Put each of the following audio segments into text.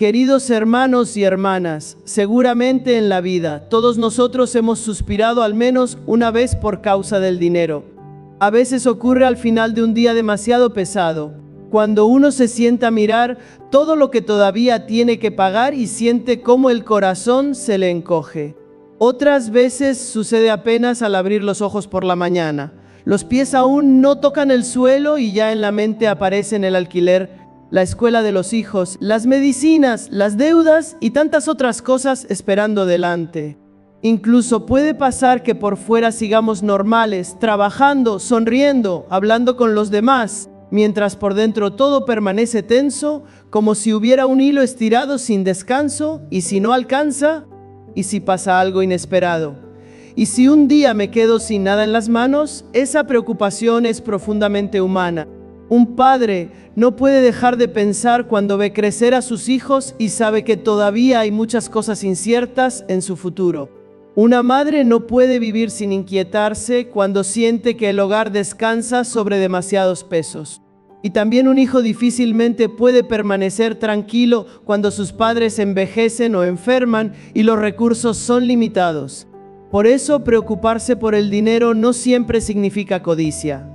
Queridos hermanos y hermanas, seguramente en la vida todos nosotros hemos suspirado al menos una vez por causa del dinero. A veces ocurre al final de un día demasiado pesado, cuando uno se sienta a mirar todo lo que todavía tiene que pagar y siente cómo el corazón se le encoge. Otras veces sucede apenas al abrir los ojos por la mañana. Los pies aún no tocan el suelo y ya en la mente aparecen el alquiler, la escuela de los hijos, las medicinas, las deudas y tantas otras cosas esperando delante. Incluso puede pasar que por fuera sigamos normales, trabajando, sonriendo, hablando con los demás, mientras por dentro todo permanece tenso, como si hubiera un hilo estirado sin descanso, y si no alcanza, y si pasa algo inesperado. Y si un día me quedo sin nada en las manos, esa preocupación es profundamente humana. Un padre no puede dejar de pensar cuando ve crecer a sus hijos y sabe que todavía hay muchas cosas inciertas en su futuro. Una madre no puede vivir sin inquietarse cuando siente que el hogar descansa sobre demasiados pesos. Y también un hijo difícilmente puede permanecer tranquilo cuando sus padres envejecen o enferman y los recursos son limitados. Por eso, preocuparse por el dinero no siempre significa codicia.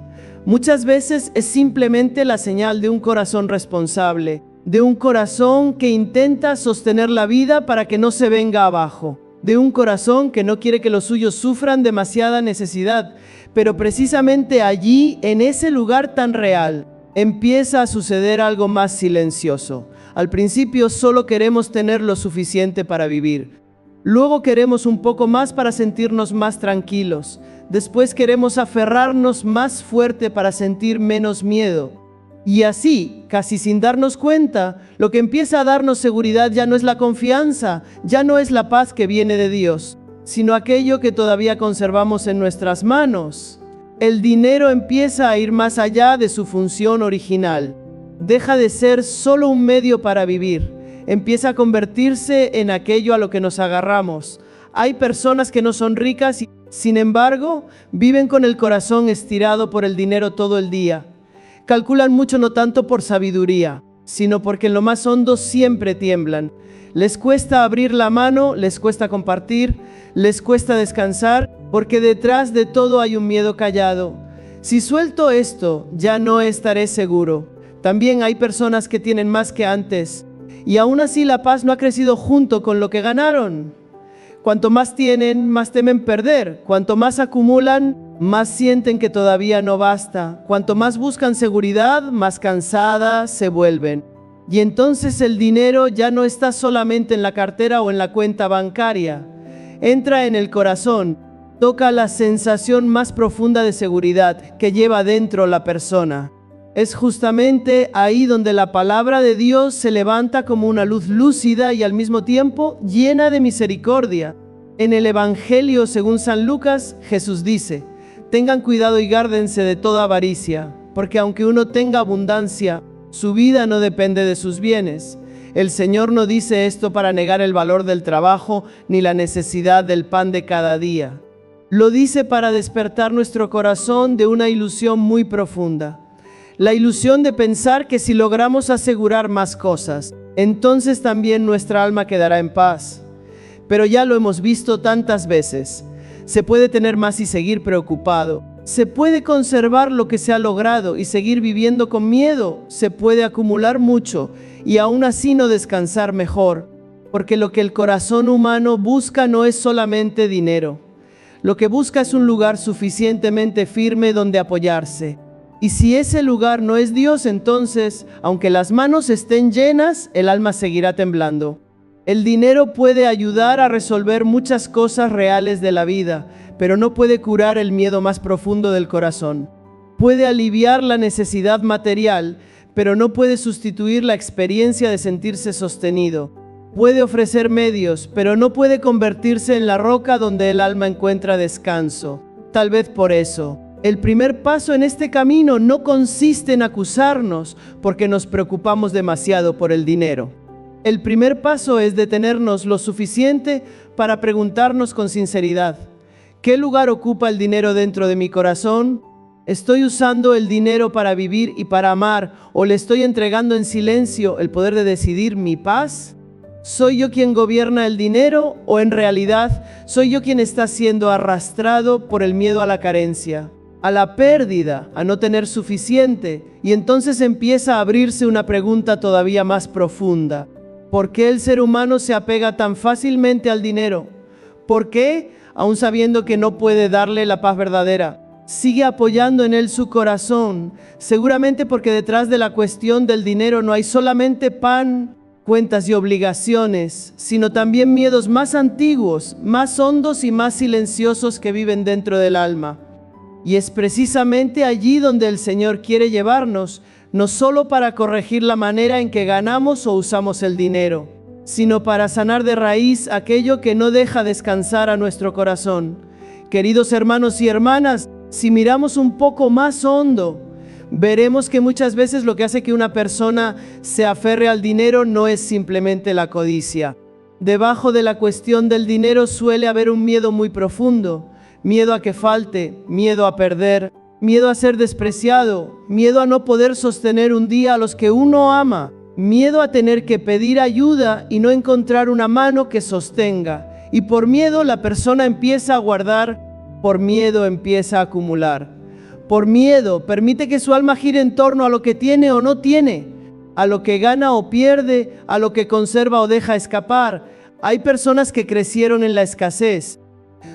Muchas veces es simplemente la señal de un corazón responsable, de un corazón que intenta sostener la vida para que no se venga abajo, de un corazón que no quiere que los suyos sufran demasiada necesidad, pero precisamente allí, en ese lugar tan real, empieza a suceder algo más silencioso. Al principio solo queremos tener lo suficiente para vivir. Luego queremos un poco más para sentirnos más tranquilos. Después queremos aferrarnos más fuerte para sentir menos miedo. Y así, casi sin darnos cuenta, lo que empieza a darnos seguridad ya no es la confianza, ya no es la paz que viene de Dios, sino aquello que todavía conservamos en nuestras manos. El dinero empieza a ir más allá de su función original. Deja de ser solo un medio para vivir. Empieza a convertirse en aquello a lo que nos agarramos. Hay personas que no son ricas y, sin embargo, viven con el corazón estirado por el dinero todo el día. Calculan mucho no tanto por sabiduría, sino porque en lo más hondo siempre tiemblan. Les cuesta abrir la mano, les cuesta compartir, les cuesta descansar, porque detrás de todo hay un miedo callado. Si suelto esto, ya no estaré seguro. También hay personas que tienen más que antes, y aún así la paz no ha crecido junto con lo que ganaron. Cuanto más tienen, más temen perder. Cuanto más acumulan, más sienten que todavía no basta. Cuanto más buscan seguridad, más cansadas se vuelven. Y entonces el dinero ya no está solamente en la cartera o en la cuenta bancaria. Entra en el corazón, toca la sensación más profunda de seguridad que lleva dentro la persona. Es justamente ahí donde la palabra de Dios se levanta como una luz lúcida y al mismo tiempo llena de misericordia. En el Evangelio según San Lucas, Jesús dice: tengan cuidado y gárdense de toda avaricia, porque aunque uno tenga abundancia, su vida no depende de sus bienes. El Señor no dice esto para negar el valor del trabajo ni la necesidad del pan de cada día. Lo dice para despertar nuestro corazón de una ilusión muy profunda. La ilusión de pensar que si logramos asegurar más cosas, entonces también nuestra alma quedará en paz. Pero ya lo hemos visto tantas veces. Se puede tener más y seguir preocupado. Se puede conservar lo que se ha logrado y seguir viviendo con miedo. Se puede acumular mucho y aún así no descansar mejor. Porque lo que el corazón humano busca no es solamente dinero. Lo que busca es un lugar suficientemente firme donde apoyarse. Y si ese lugar no es Dios, entonces, aunque las manos estén llenas, el alma seguirá temblando. El dinero puede ayudar a resolver muchas cosas reales de la vida, pero no puede curar el miedo más profundo del corazón. Puede aliviar la necesidad material, pero no puede sustituir la experiencia de sentirse sostenido. Puede ofrecer medios, pero no puede convertirse en la roca donde el alma encuentra descanso. Tal vez por eso, el primer paso en este camino no consiste en acusarnos porque nos preocupamos demasiado por el dinero. El primer paso es detenernos lo suficiente para preguntarnos con sinceridad: ¿qué lugar ocupa el dinero dentro de mi corazón? ¿Estoy usando el dinero para vivir y para amar, o le estoy entregando en silencio el poder de decidir mi paz? ¿Soy yo quien gobierna el dinero o en realidad soy yo quien está siendo arrastrado por el miedo a la carencia, a la pérdida, a no tener suficiente? Y entonces empieza a abrirse una pregunta todavía más profunda. ¿Por qué el ser humano se apega tan fácilmente al dinero? ¿Por qué, aun sabiendo que no puede darle la paz verdadera, sigue apoyando en él su corazón? Seguramente porque detrás de la cuestión del dinero no hay solamente pan, cuentas y obligaciones, sino también miedos más antiguos, más hondos y más silenciosos que viven dentro del alma. Y es precisamente allí donde el Señor quiere llevarnos, no solo para corregir la manera en que ganamos o usamos el dinero, sino para sanar de raíz aquello que no deja descansar a nuestro corazón. Queridos hermanos y hermanas, si miramos un poco más hondo, veremos que muchas veces lo que hace que una persona se aferre al dinero no es simplemente la codicia. Debajo de la cuestión del dinero suele haber un miedo muy profundo, miedo a que falte, miedo a perder, miedo a ser despreciado, miedo a no poder sostener un día a los que uno ama, miedo a tener que pedir ayuda y no encontrar una mano que sostenga. Y por miedo la persona empieza a guardar, por miedo empieza a acumular. Por miedo permite que su alma gire en torno a lo que tiene o no tiene, a lo que gana o pierde, a lo que conserva o deja escapar. Hay personas que crecieron en la escasez.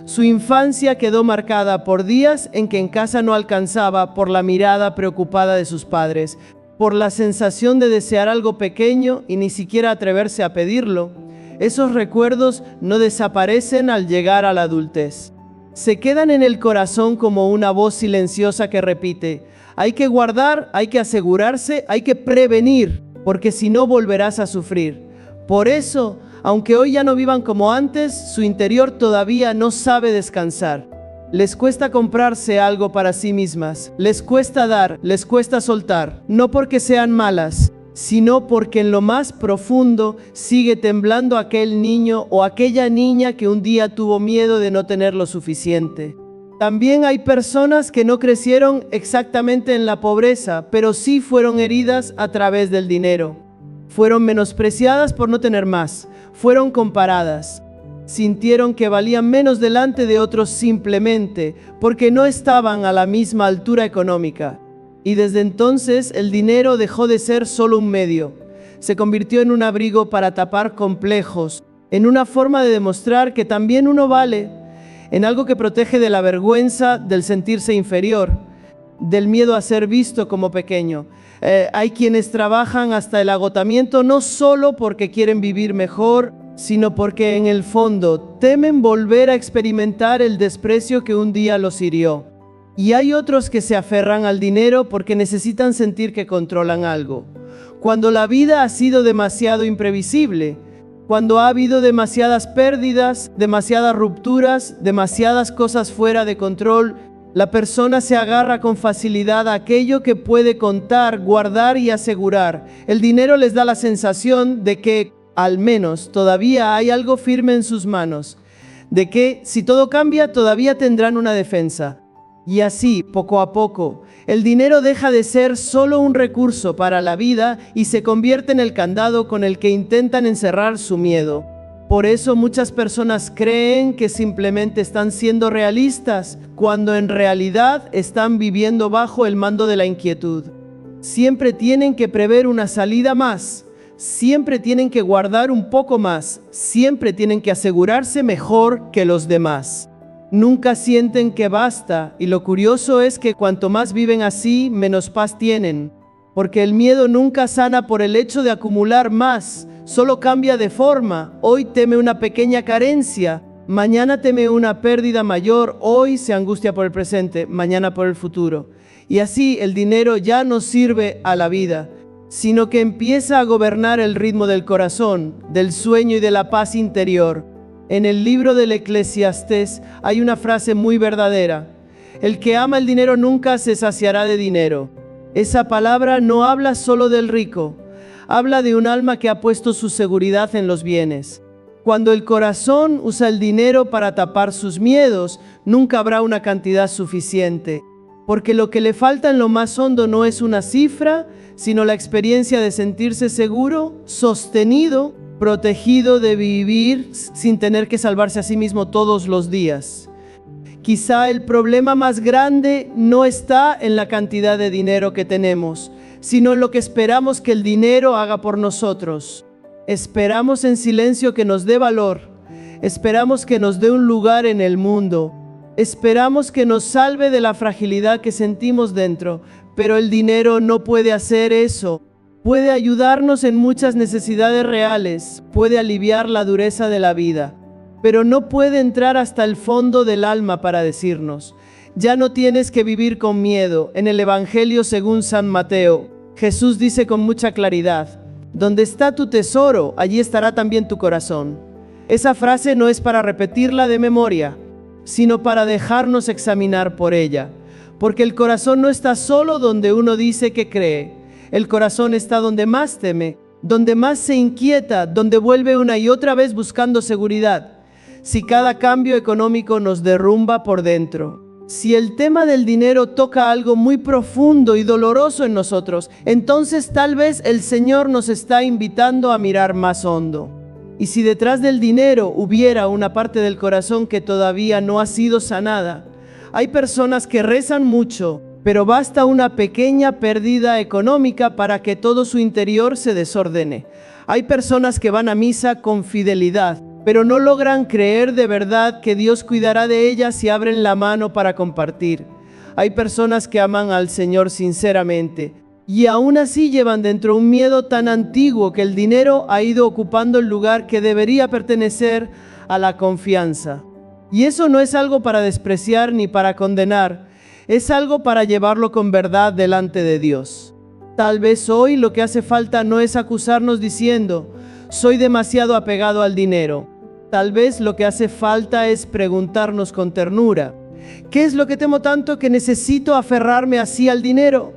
Su infancia quedó marcada por días en que en casa no alcanzaba, por la mirada preocupada de sus padres, por la sensación de desear algo pequeño y ni siquiera atreverse a pedirlo. Esos recuerdos no desaparecen al llegar a la adultez. Se quedan en el corazón como una voz silenciosa que repite: hay que guardar, hay que asegurarse, hay que prevenir, porque si no volverás a sufrir. Por eso, aunque hoy ya no vivan como antes, su interior todavía no sabe descansar. Les cuesta comprarse algo para sí mismas, les cuesta dar, les cuesta soltar, no porque sean malas, sino porque en lo más profundo sigue temblando aquel niño o aquella niña que un día tuvo miedo de no tener lo suficiente. También hay personas que no crecieron exactamente en la pobreza, pero sí fueron heridas a través del dinero. Fueron menospreciadas por no tener más, fueron comparadas. Sintieron que valían menos delante de otros simplemente porque no estaban a la misma altura económica. Y desde entonces el dinero dejó de ser solo un medio. Se convirtió en un abrigo para tapar complejos, en una forma de demostrar que también uno vale, en algo que protege de la vergüenza, del sentirse inferior, del miedo a ser visto como pequeño. Hay quienes trabajan hasta el agotamiento no solo porque quieren vivir mejor, sino porque en el fondo temen volver a experimentar el desprecio que un día los hirió. Y hay otros que se aferran al dinero porque necesitan sentir que controlan algo. Cuando la vida ha sido demasiado imprevisible, cuando ha habido demasiadas pérdidas, demasiadas rupturas, demasiadas cosas fuera de control, la persona se agarra con facilidad a aquello que puede contar, guardar y asegurar. El dinero les da la sensación de que, al menos, todavía hay algo firme en sus manos, de que, si todo cambia, todavía tendrán una defensa. Y así, poco a poco, el dinero deja de ser solo un recurso para la vida y se convierte en el candado con el que intentan encerrar su miedo. Por eso muchas personas creen que simplemente están siendo realistas, cuando en realidad están viviendo bajo el mando de la inquietud. Siempre tienen que prever una salida más, siempre tienen que guardar un poco más, siempre tienen que asegurarse mejor que los demás. Nunca sienten que basta, y lo curioso es que cuanto más viven así, menos paz tienen. Porque el miedo nunca sana por el hecho de acumular más, solo cambia de forma. Hoy teme una pequeña carencia, mañana teme una pérdida mayor, hoy se angustia por el presente, mañana por el futuro. Y así el dinero ya no sirve a la vida, sino que empieza a gobernar el ritmo del corazón, del sueño y de la paz interior. En el libro del Eclesiastés hay una frase muy verdadera: el que ama el dinero nunca se saciará de dinero. Esa palabra no habla solo del rico, habla de un alma que ha puesto su seguridad en los bienes. Cuando el corazón usa el dinero para tapar sus miedos, nunca habrá una cantidad suficiente, porque lo que le falta en lo más hondo no es una cifra, sino la experiencia de sentirse seguro, sostenido, protegido de vivir sin tener que salvarse a sí mismo todos los días. Quizá el problema más grande no está en la cantidad de dinero que tenemos, sino en lo que esperamos que el dinero haga por nosotros. Esperamos en silencio que nos dé valor, esperamos que nos dé un lugar en el mundo, esperamos que nos salve de la fragilidad que sentimos dentro, pero el dinero no puede hacer eso. Puede ayudarnos en muchas necesidades reales, puede aliviar la dureza de la vida, pero no puede entrar hasta el fondo del alma para decirnos: ya no tienes que vivir con miedo. En el Evangelio según San Mateo, Jesús dice con mucha claridad: donde está tu tesoro, allí estará también tu corazón. Esa frase no es para repetirla de memoria, sino para dejarnos examinar por ella, porque el corazón no está solo donde uno dice que cree. El corazón está donde más teme, donde más se inquieta, donde vuelve una y otra vez buscando seguridad. Si cada cambio económico nos derrumba por dentro, si el tema del dinero toca algo muy profundo y doloroso en nosotros, entonces tal vez el Señor nos está invitando a mirar más hondo. Y si detrás del dinero hubiera una parte del corazón que todavía no ha sido sanada, hay personas que rezan mucho, pero basta una pequeña pérdida económica para que todo su interior se desordene. Hay personas que van a misa con fidelidad, pero no logran creer de verdad que Dios cuidará de ellas si abren la mano para compartir. Hay personas que aman al Señor sinceramente, y aún así llevan dentro un miedo tan antiguo que el dinero ha ido ocupando el lugar que debería pertenecer a la confianza. Y eso no es algo para despreciar ni para condenar, es algo para llevarlo con verdad delante de Dios. Tal vez hoy lo que hace falta no es acusarnos diciendo: soy demasiado apegado al dinero. Tal vez lo que hace falta es preguntarnos con ternura: ¿qué es lo que temo tanto que necesito aferrarme así al dinero?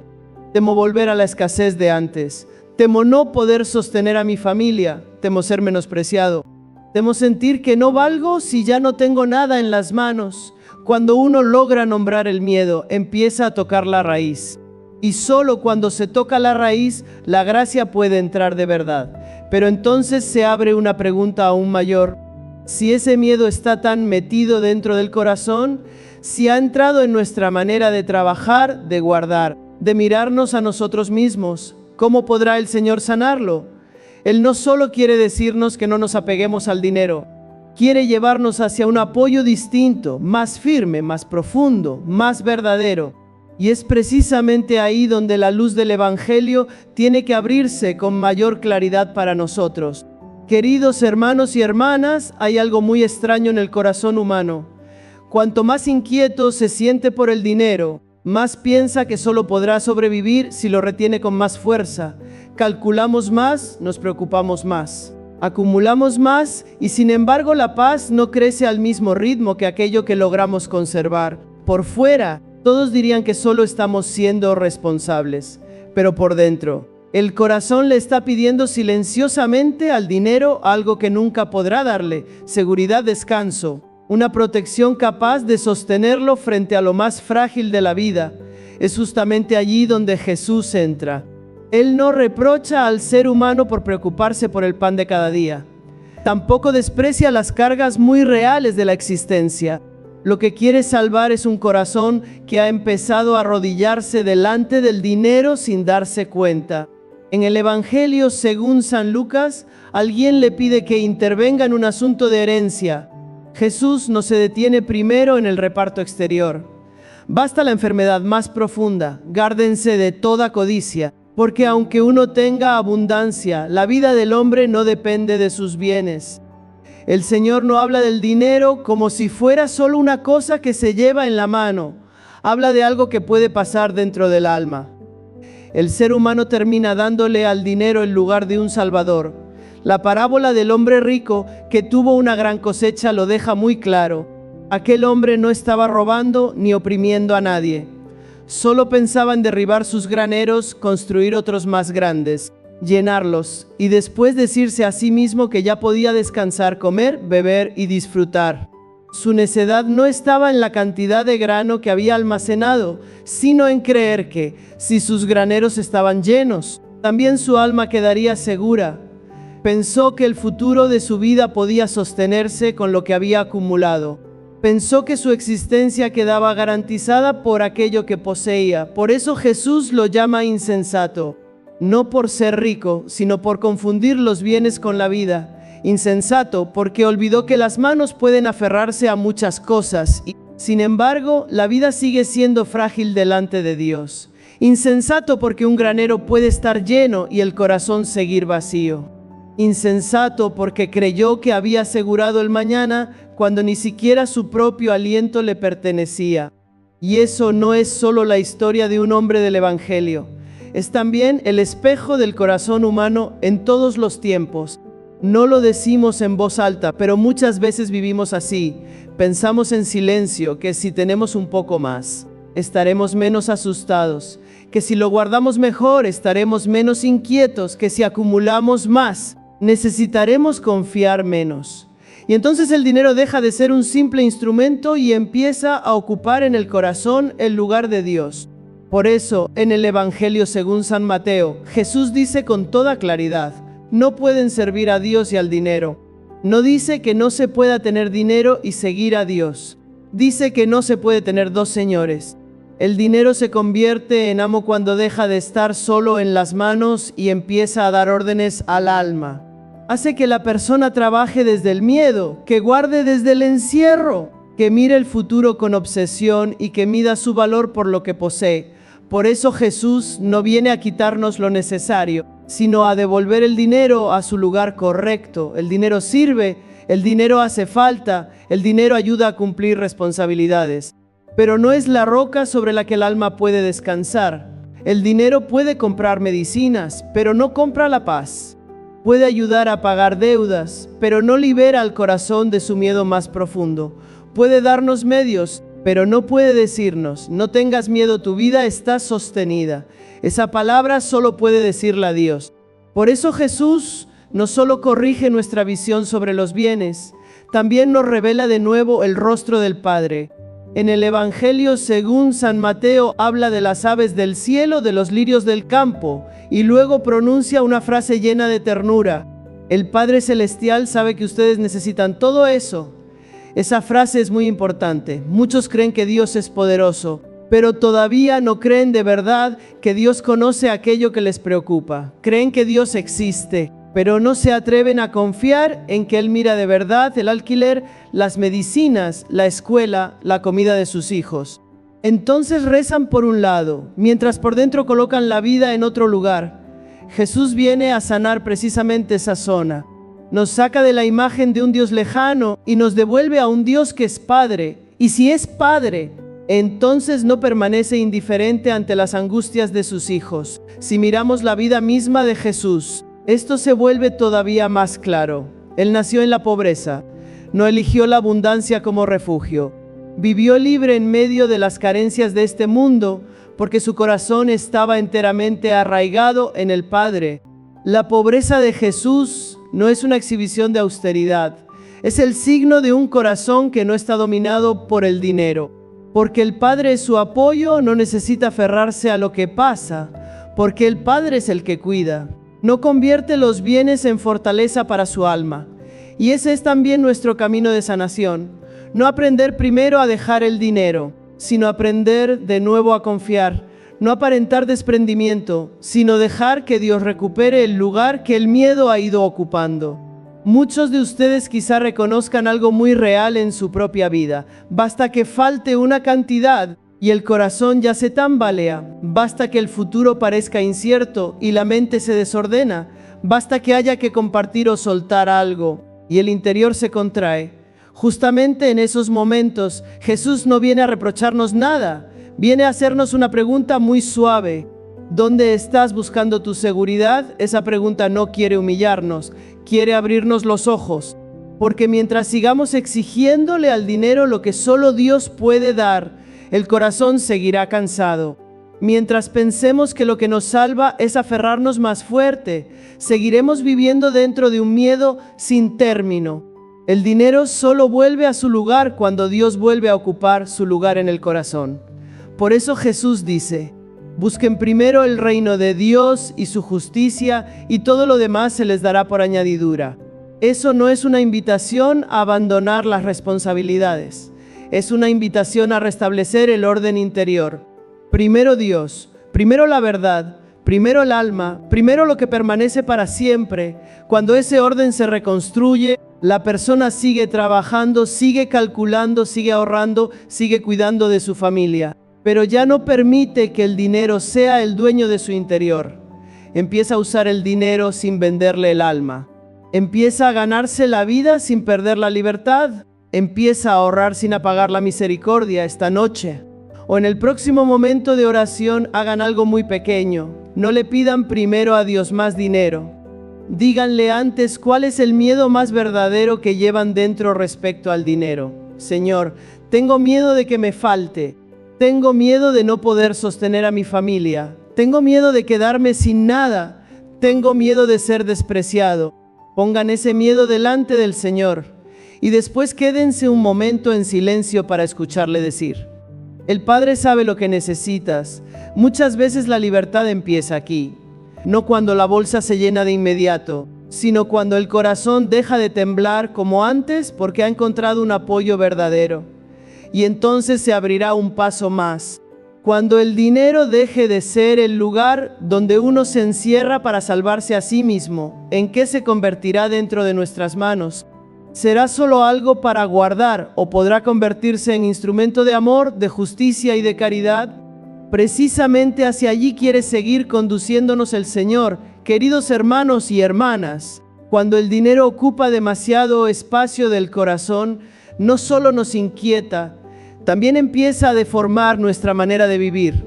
Temo volver a la escasez de antes. Temo no poder sostener a mi familia. Temo ser menospreciado. Temo sentir que no valgo si ya no tengo nada en las manos. Cuando uno logra nombrar el miedo, empieza a tocar la raíz. Y solo cuando se toca la raíz, la gracia puede entrar de verdad. Pero entonces se abre una pregunta aún mayor. Si ese miedo está tan metido dentro del corazón, si ha entrado en nuestra manera de trabajar, de guardar, de mirarnos a nosotros mismos, ¿cómo podrá el Señor sanarlo? Él no solo quiere decirnos que no nos apeguemos al dinero, quiere llevarnos hacia un apoyo distinto, más firme, más profundo, más verdadero. Y es precisamente ahí donde la luz del Evangelio tiene que abrirse con mayor claridad para nosotros. Queridos hermanos y hermanas, hay algo muy extraño en el corazón humano. Cuanto más inquieto se siente por el dinero, más piensa que solo podrá sobrevivir si lo retiene con más fuerza. Calculamos más, nos preocupamos más. Acumulamos más y sin embargo la paz no crece al mismo ritmo que aquello que logramos conservar. Por fuera, todos dirían que solo estamos siendo responsables, pero por dentro, el corazón le está pidiendo silenciosamente al dinero algo que nunca podrá darle: seguridad, descanso, una protección capaz de sostenerlo frente a lo más frágil de la vida. Es justamente allí donde Jesús entra. Él no reprocha al ser humano por preocuparse por el pan de cada día. Tampoco desprecia las cargas muy reales de la existencia. Lo que quiere salvar es un corazón que ha empezado a arrodillarse delante del dinero sin darse cuenta. En el Evangelio según San Lucas, alguien le pide que intervenga en un asunto de herencia. Jesús no se detiene primero en el reparto exterior. Basta la enfermedad más profunda, gárdense de toda codicia, porque aunque uno tenga abundancia, la vida del hombre no depende de sus bienes. El Señor no habla del dinero como si fuera solo una cosa que se lleva en la mano. Habla de algo que puede pasar dentro del alma. El ser humano termina dándole al dinero el lugar de un salvador. La parábola del hombre rico que tuvo una gran cosecha lo deja muy claro. Aquel hombre no estaba robando ni oprimiendo a nadie. Solo pensaba en derribar sus graneros, construir otros más grandes, llenarlos y después decirse a sí mismo que ya podía descansar, comer, beber y disfrutar. Su necedad no estaba en la cantidad de grano que había almacenado, sino en creer que, si sus graneros estaban llenos, también su alma quedaría segura. Pensó que el futuro de su vida podía sostenerse con lo que había acumulado. Pensó que su existencia quedaba garantizada por aquello que poseía. Por eso Jesús lo llama insensato. No por ser rico, sino por confundir los bienes con la vida. Insensato porque olvidó que las manos pueden aferrarse a muchas cosas y, sin embargo, la vida sigue siendo frágil delante de Dios. Insensato porque un granero puede estar lleno y el corazón seguir vacío. Insensato porque creyó que había asegurado el mañana cuando ni siquiera su propio aliento le pertenecía. Y eso no es solo la historia de un hombre del Evangelio. Es también el espejo del corazón humano en todos los tiempos. No lo decimos en voz alta, pero muchas veces vivimos así. Pensamos en silencio que si tenemos un poco más, estaremos menos asustados, que si lo guardamos mejor, estaremos menos inquietos, que si acumulamos más, necesitaremos confiar menos. Y entonces el dinero deja de ser un simple instrumento y empieza a ocupar en el corazón el lugar de Dios. Por eso, en el Evangelio según San Mateo, Jesús dice con toda claridad: no pueden servir a Dios y al dinero. No dice que no se pueda tener dinero y seguir a Dios. Dice que no se puede tener dos señores. El dinero se convierte en amo cuando deja de estar solo en las manos y empieza a dar órdenes al alma. Hace que la persona trabaje desde el miedo, que guarde desde el encierro, que mire el futuro con obsesión y que mida su valor por lo que posee. Por eso Jesús no viene a quitarnos lo necesario, sino a devolver el dinero a su lugar correcto. El dinero sirve, el dinero hace falta, el dinero ayuda a cumplir responsabilidades. Pero no es la roca sobre la que el alma puede descansar. El dinero puede comprar medicinas, pero no compra la paz. Puede ayudar a pagar deudas, pero no libera al corazón de su miedo más profundo. Puede darnos medios, pero no puede decirnos: no tengas miedo, tu vida está sostenida. Esa palabra solo puede decirla Dios. Por eso Jesús no solo corrige nuestra visión sobre los bienes, también nos revela de nuevo el rostro del Padre. En el Evangelio según San Mateo habla de las aves del cielo, de los lirios del campo, y luego pronuncia una frase llena de ternura: el Padre Celestial sabe que ustedes necesitan todo eso. Esa frase es muy importante. Muchos creen que Dios es poderoso, pero todavía no creen de verdad que Dios conoce aquello que les preocupa. Creen que Dios existe, pero no se atreven a confiar en que Él mira de verdad el alquiler, las medicinas, la escuela, la comida de sus hijos. Entonces rezan por un lado, mientras por dentro colocan la vida en otro lugar. Jesús viene a sanar precisamente esa zona. Nos saca de la imagen de un Dios lejano y nos devuelve a un Dios que es Padre. Y si es Padre, entonces no permanece indiferente ante las angustias de sus hijos. Si miramos la vida misma de Jesús, esto se vuelve todavía más claro. Él nació en la pobreza, no eligió la abundancia como refugio. Vivió libre en medio de las carencias de este mundo, porque su corazón estaba enteramente arraigado en el Padre. La pobreza de Jesús no es una exhibición de austeridad, es el signo de un corazón que no está dominado por el dinero. Porque el Padre es su apoyo, no necesita aferrarse a lo que pasa, porque el Padre es el que cuida. No convierte los bienes en fortaleza para su alma. Y ese es también nuestro camino de sanación. No aprender primero a dejar el dinero, sino aprender de nuevo a confiar. No aparentar desprendimiento, sino dejar que Dios recupere el lugar que el miedo ha ido ocupando. Muchos de ustedes quizá reconozcan algo muy real en su propia vida. Basta que falte una cantidad y el corazón ya se tambalea. Basta que el futuro parezca incierto y la mente se desordena. Basta que haya que compartir o soltar algo y el interior se contrae. Justamente en esos momentos, Jesús no viene a reprocharnos nada. Viene a hacernos una pregunta muy suave. ¿Dónde estás buscando tu seguridad? Esa pregunta no quiere humillarnos, quiere abrirnos los ojos. Porque mientras sigamos exigiéndole al dinero lo que solo Dios puede dar, el corazón seguirá cansado. Mientras pensemos que lo que nos salva es aferrarnos más fuerte, seguiremos viviendo dentro de un miedo sin término. El dinero solo vuelve a su lugar cuando Dios vuelve a ocupar su lugar en el corazón. Por eso Jesús dice: Busquen primero el reino de Dios y su justicia, y todo lo demás se les dará por añadidura. Eso no es una invitación a abandonar las responsabilidades. Es una invitación a restablecer el orden interior. Primero Dios, primero la verdad, primero el alma, primero lo que permanece para siempre. Cuando ese orden se reconstruye, la persona sigue trabajando, sigue calculando, sigue ahorrando, sigue cuidando de su familia. Pero ya no permite que el dinero sea el dueño de su interior. Empieza a usar el dinero sin venderle el alma. Empieza a ganarse la vida sin perder la libertad. Empieza a ahorrar sin apagar la misericordia esta noche. O en el próximo momento de oración hagan algo muy pequeño. No le pidan primero a Dios más dinero. Díganle antes cuál es el miedo más verdadero que llevan dentro respecto al dinero. Señor, tengo miedo de que me falte. Tengo miedo de no poder sostener a mi familia. Tengo miedo de quedarme sin nada. Tengo miedo de ser despreciado. Pongan ese miedo delante del Señor y después quédense un momento en silencio para escucharle decir: el Padre sabe lo que necesitas. Muchas veces la libertad empieza aquí. No cuando la bolsa se llena de inmediato, sino cuando el corazón deja de temblar como antes porque ha encontrado un apoyo verdadero. Y entonces se abrirá un paso más. Cuando el dinero deje de ser el lugar donde uno se encierra para salvarse a sí mismo, ¿en qué se convertirá dentro de nuestras manos? ¿Será solo algo para guardar o podrá convertirse en instrumento de amor, de justicia y de caridad? Precisamente hacia allí quiere seguir conduciéndonos el Señor, queridos hermanos y hermanas. Cuando el dinero ocupa demasiado espacio del corazón, no solo nos inquieta, también empieza a deformar nuestra manera de vivir.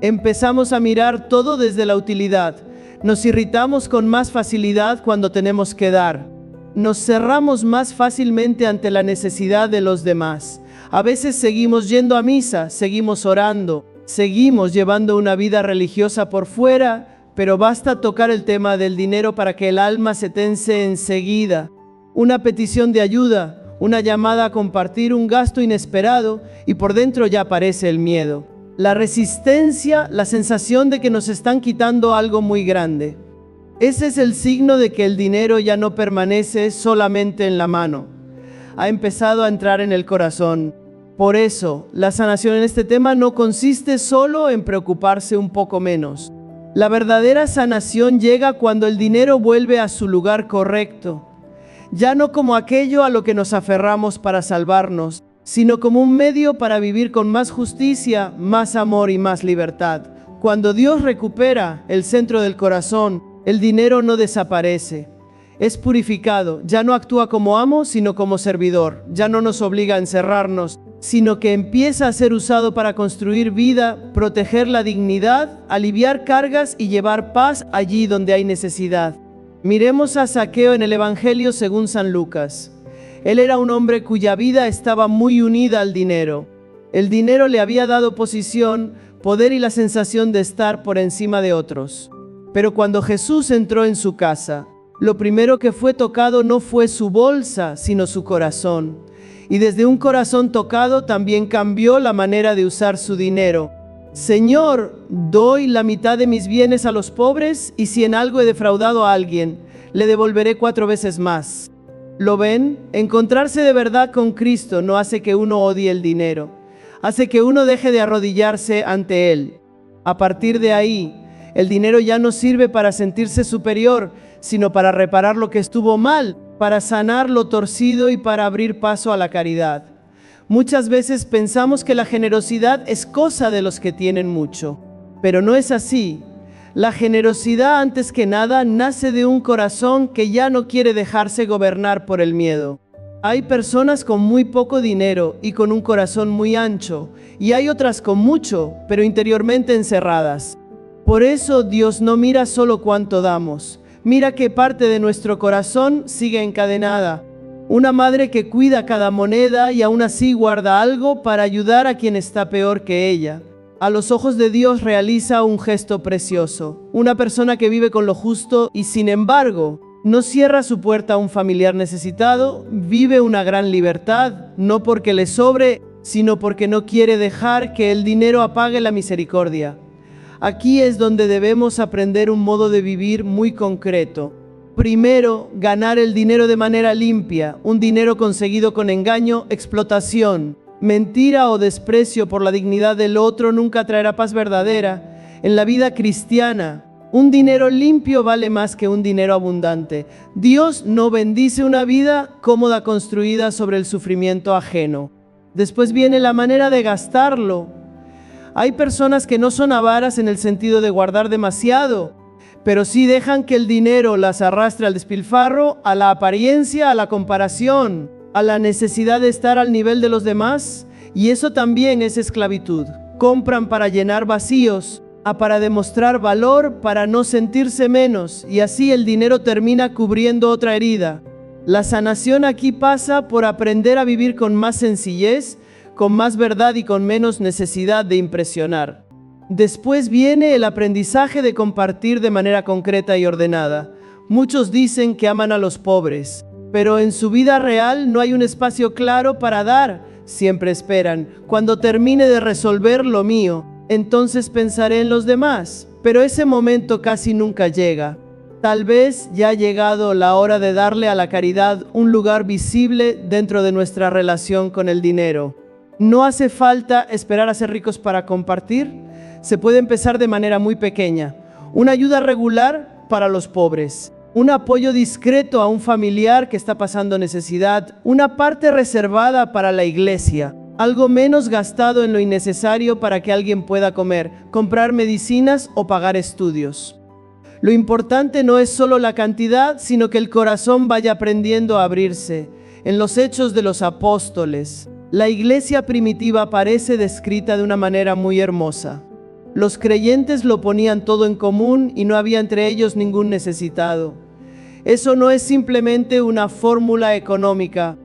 Empezamos a mirar todo desde la utilidad. Nos irritamos con más facilidad cuando tenemos que dar. Nos cerramos más fácilmente ante la necesidad de los demás. A veces seguimos yendo a misa, seguimos orando, seguimos llevando una vida religiosa por fuera, pero basta tocar el tema del dinero para que el alma se tense enseguida. Una petición de ayuda, una llamada a compartir, un gasto inesperado y por dentro ya aparece el miedo. La resistencia, la sensación de que nos están quitando algo muy grande. Ese es el signo de que el dinero ya no permanece solamente en la mano. Ha empezado a entrar en el corazón. Por eso, la sanación en este tema no consiste solo en preocuparse un poco menos. La verdadera sanación llega cuando el dinero vuelve a su lugar correcto. Ya no como aquello a lo que nos aferramos para salvarnos, sino como un medio para vivir con más justicia, más amor y más libertad. Cuando Dios recupera el centro del corazón, el dinero no desaparece. Es purificado, ya no actúa como amo, sino como servidor. Ya no nos obliga a encerrarnos, sino que empieza a ser usado para construir vida, proteger la dignidad, aliviar cargas y llevar paz allí donde hay necesidad. Miremos a Zaqueo en el Evangelio según San Lucas. Él era un hombre cuya vida estaba muy unida al dinero. El dinero le había dado posición, poder y la sensación de estar por encima de otros. Pero cuando Jesús entró en su casa, lo primero que fue tocado no fue su bolsa, sino su corazón. Y desde un corazón tocado también cambió la manera de usar su dinero. Señor, doy la mitad de mis bienes a los pobres y si en algo he defraudado a alguien, le devolveré 4 veces más. ¿Lo ven? Encontrarse de verdad con Cristo no hace que uno odie el dinero. Hace que uno deje de arrodillarse ante Él. A partir de ahí, el dinero ya no sirve para sentirse superior, sino para reparar lo que estuvo mal, para sanar lo torcido y para abrir paso a la caridad. Muchas veces pensamos que la generosidad es cosa de los que tienen mucho, pero no es así. La generosidad, antes que nada, nace de un corazón que ya no quiere dejarse gobernar por el miedo. Hay personas con muy poco dinero y con un corazón muy ancho, y hay otras con mucho, pero interiormente encerradas. Por eso Dios no mira solo cuánto damos, mira qué parte de nuestro corazón sigue encadenada. Una madre que cuida cada moneda y aún así guarda algo para ayudar a quien está peor que ella. A los ojos de Dios realiza un gesto precioso. Una persona que vive con lo justo y sin embargo no cierra su puerta a un familiar necesitado, vive una gran libertad, no porque le sobre, sino porque no quiere dejar que el dinero apague la misericordia. Aquí es donde debemos aprender un modo de vivir muy concreto. Primero, ganar el dinero de manera limpia, un dinero conseguido con engaño, explotación, mentira o desprecio por la dignidad del otro nunca traerá paz verdadera. En la vida cristiana, un dinero limpio vale más que un dinero abundante. Dios no bendice una vida cómoda construida sobre el sufrimiento ajeno. Después viene la manera de gastarlo. Hay personas que no son avaras en el sentido de guardar demasiado, pero sí dejan que el dinero las arrastre al despilfarro, a la apariencia, a la comparación, a la necesidad de estar al nivel de los demás, y eso también es esclavitud. Compran para llenar vacíos, para demostrar valor, para no sentirse menos, y así el dinero termina cubriendo otra herida. La sanación aquí pasa por aprender a vivir con más sencillez, con más verdad y con menos necesidad de impresionar. Después viene el aprendizaje de compartir de manera concreta y ordenada. Muchos dicen que aman a los pobres, pero en su vida real no hay un espacio claro para dar. Siempre esperan, cuando termine de resolver lo mío, entonces pensaré en los demás, pero ese momento casi nunca llega. Tal vez ya ha llegado la hora de darle a la caridad un lugar visible dentro de nuestra relación con el dinero. No hace falta esperar a ser ricos para compartir. Se puede empezar de manera muy pequeña. Una ayuda regular para los pobres, un apoyo discreto a un familiar que está pasando necesidad, una parte reservada para la iglesia, algo menos gastado en lo innecesario para que alguien pueda comer, comprar medicinas o pagar estudios. Lo importante no es solo la cantidad, sino que el corazón vaya aprendiendo a abrirse. En los Hechos de los Apóstoles, la iglesia primitiva aparece descrita de una manera muy hermosa. Los creyentes lo ponían todo en común y no había entre ellos ningún necesitado. Eso no es simplemente una fórmula económica.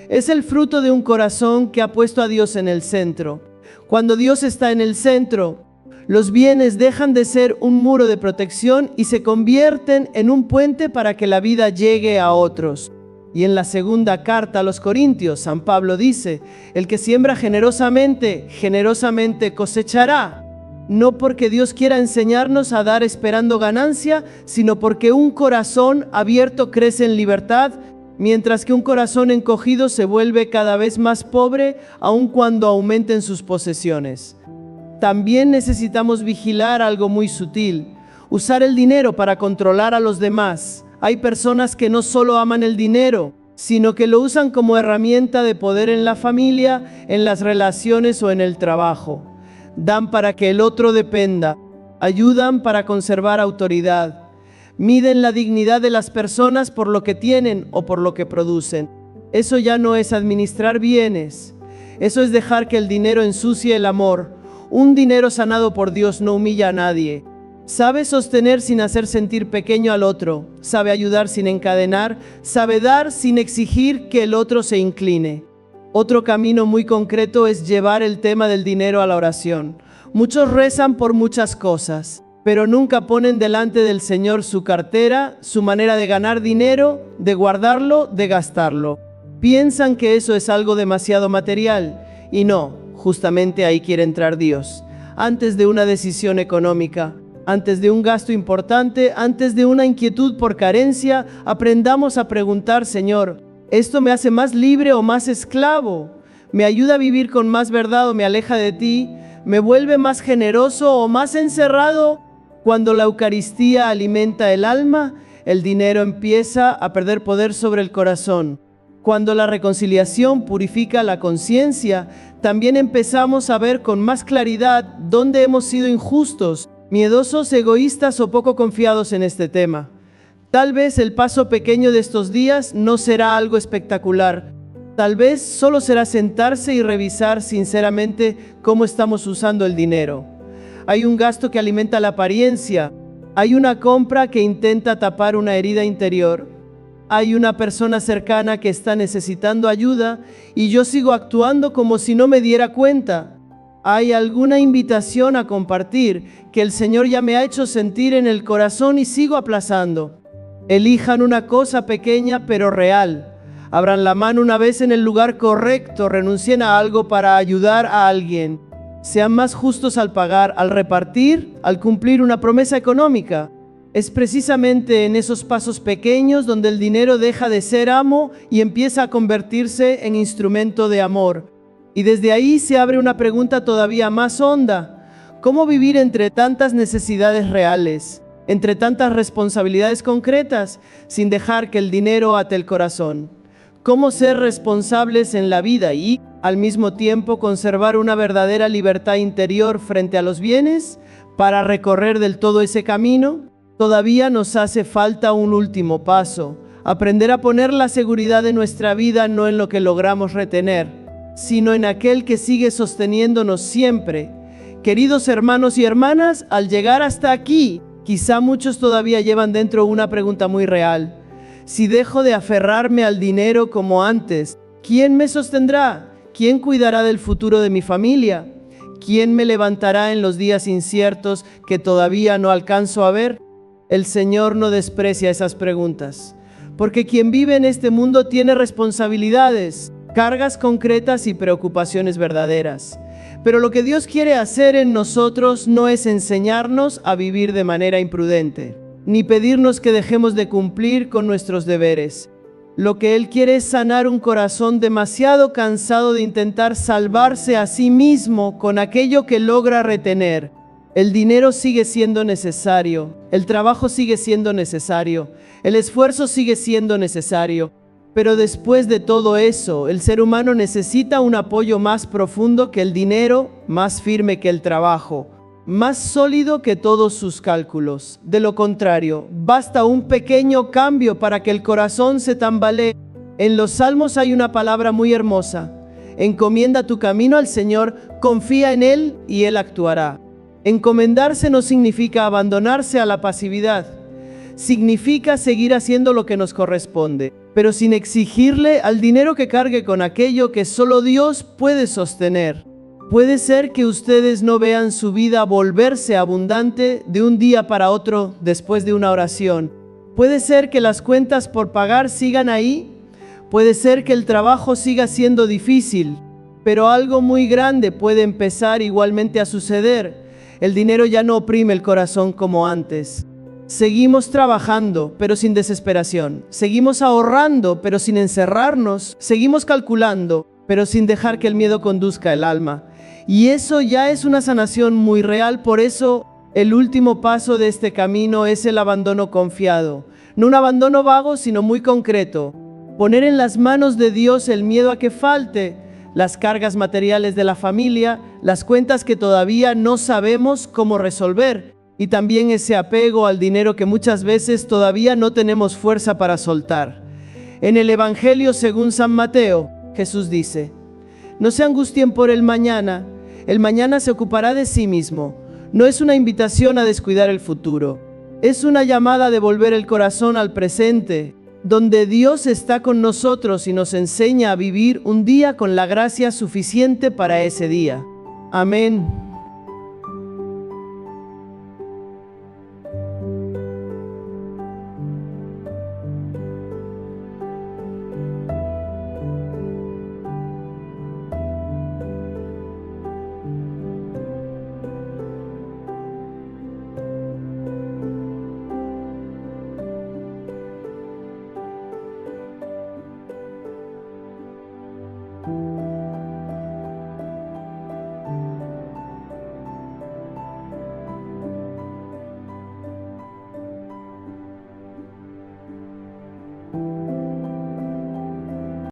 Es el fruto de un corazón que ha puesto a Dios en el centro. Cuando Dios está en el centro, los bienes dejan de ser un muro de protección y se convierten en un puente para que la vida llegue a otros. Y en la segunda carta a los Corintios, San Pablo dice, el que siembra generosamente, generosamente cosechará. No porque Dios quiera enseñarnos a dar esperando ganancia, sino porque un corazón abierto crece en libertad, mientras que un corazón encogido se vuelve cada vez más pobre, aun cuando aumenten sus posesiones. También necesitamos vigilar algo muy sutil, usar el dinero para controlar a los demás. Hay personas que no solo aman el dinero, sino que lo usan como herramienta de poder en la familia, en las relaciones o en el trabajo. Dan para que el otro dependa, ayudan para conservar autoridad. Miden la dignidad de las personas por lo que tienen o por lo que producen. Eso ya no es administrar bienes. Eso es dejar que el dinero ensucie el amor. Un dinero sanado por Dios no humilla a nadie. Sabe sostener sin hacer sentir pequeño al otro. Sabe ayudar sin encadenar. Sabe dar sin exigir que el otro se incline. Otro camino muy concreto es llevar el tema del dinero a la oración. Muchos rezan por muchas cosas, pero nunca ponen delante del Señor su cartera, su manera de ganar dinero, de guardarlo, de gastarlo. Piensan que eso es algo demasiado material, y no, justamente ahí quiere entrar Dios. Antes de una decisión económica, antes de un gasto importante, antes de una inquietud por carencia, aprendamos a preguntar, Señor, ¿esto me hace más libre o más esclavo? ¿Me ayuda a vivir con más verdad o me aleja de ti? ¿Me vuelve más generoso o más encerrado? Cuando la Eucaristía alimenta el alma, el dinero empieza a perder poder sobre el corazón. Cuando la reconciliación purifica la conciencia, también empezamos a ver con más claridad dónde hemos sido injustos, miedosos, egoístas o poco confiados en este tema. Tal vez el paso pequeño de estos días no será algo espectacular. Tal vez solo será sentarse y revisar sinceramente cómo estamos usando el dinero. Hay un gasto que alimenta la apariencia. Hay una compra que intenta tapar una herida interior. Hay una persona cercana que está necesitando ayuda y yo sigo actuando como si no me diera cuenta. Hay alguna invitación a compartir que el Señor ya me ha hecho sentir en el corazón y sigo aplazando. Elijan una cosa pequeña pero real. Abran la mano una vez en el lugar correcto, renuncien a algo para ayudar a alguien. Sean más justos al pagar, al repartir, al cumplir una promesa económica. Es precisamente en esos pasos pequeños donde el dinero deja de ser amo y empieza a convertirse en instrumento de amor. Y desde ahí se abre una pregunta todavía más honda. ¿Cómo vivir entre tantas necesidades reales, entre tantas responsabilidades concretas, sin dejar que el dinero ate el corazón? ¿Cómo ser responsables en la vida y, al mismo tiempo, conservar una verdadera libertad interior frente a los bienes para recorrer del todo ese camino? Todavía nos hace falta un último paso, aprender a poner la seguridad de nuestra vida no en lo que logramos retener, sino en aquel que sigue sosteniéndonos siempre. Queridos hermanos y hermanas, al llegar hasta aquí, quizá muchos todavía llevan dentro una pregunta muy real. Si dejo de aferrarme al dinero como antes, ¿quién me sostendrá? ¿Quién cuidará del futuro de mi familia? ¿Quién me levantará en los días inciertos que todavía no alcanzo a ver? El Señor no desprecia esas preguntas, porque quien vive en este mundo tiene responsabilidades, cargas concretas y preocupaciones verdaderas. Pero lo que Dios quiere hacer en nosotros no es enseñarnos a vivir de manera imprudente, ni pedirnos que dejemos de cumplir con nuestros deberes. Lo que Él quiere es sanar un corazón demasiado cansado de intentar salvarse a sí mismo con aquello que logra retener. El dinero sigue siendo necesario, el trabajo sigue siendo necesario, el esfuerzo sigue siendo necesario. Pero después de todo eso, el ser humano necesita un apoyo más profundo que el dinero, más firme que el trabajo, más sólido que todos sus cálculos. De lo contrario, basta un pequeño cambio para que el corazón se tambalee. En los Salmos hay una palabra muy hermosa. Encomienda tu camino al Señor, confía en Él y Él actuará. Encomendarse no significa abandonarse a la pasividad. Significa seguir haciendo lo que nos corresponde, pero sin exigirle al dinero que cargue con aquello que solo Dios puede sostener. Puede ser que ustedes no vean su vida volverse abundante de un día para otro después de una oración. Puede ser que las cuentas por pagar sigan ahí. Puede ser que el trabajo siga siendo difícil, pero algo muy grande puede empezar igualmente a suceder. El dinero ya no oprime el corazón como antes. Seguimos trabajando, pero sin desesperación. Seguimos ahorrando, pero sin encerrarnos. Seguimos calculando, pero sin dejar que el miedo conduzca el alma. Y eso ya es una sanación muy real. Por eso, el último paso de este camino es el abandono confiado. No un abandono vago, sino muy concreto. Poner en las manos de Dios el miedo a que falte, las cargas materiales de la familia, las cuentas que todavía no sabemos cómo resolver, y también ese apego al dinero que muchas veces todavía no tenemos fuerza para soltar. En el Evangelio según San Mateo, Jesús dice: no se angustien por el mañana se ocupará de sí mismo. No es una invitación a descuidar el futuro, es una llamada a devolver el corazón al presente, donde Dios está con nosotros y nos enseña a vivir un día con la gracia suficiente para ese día. Amén.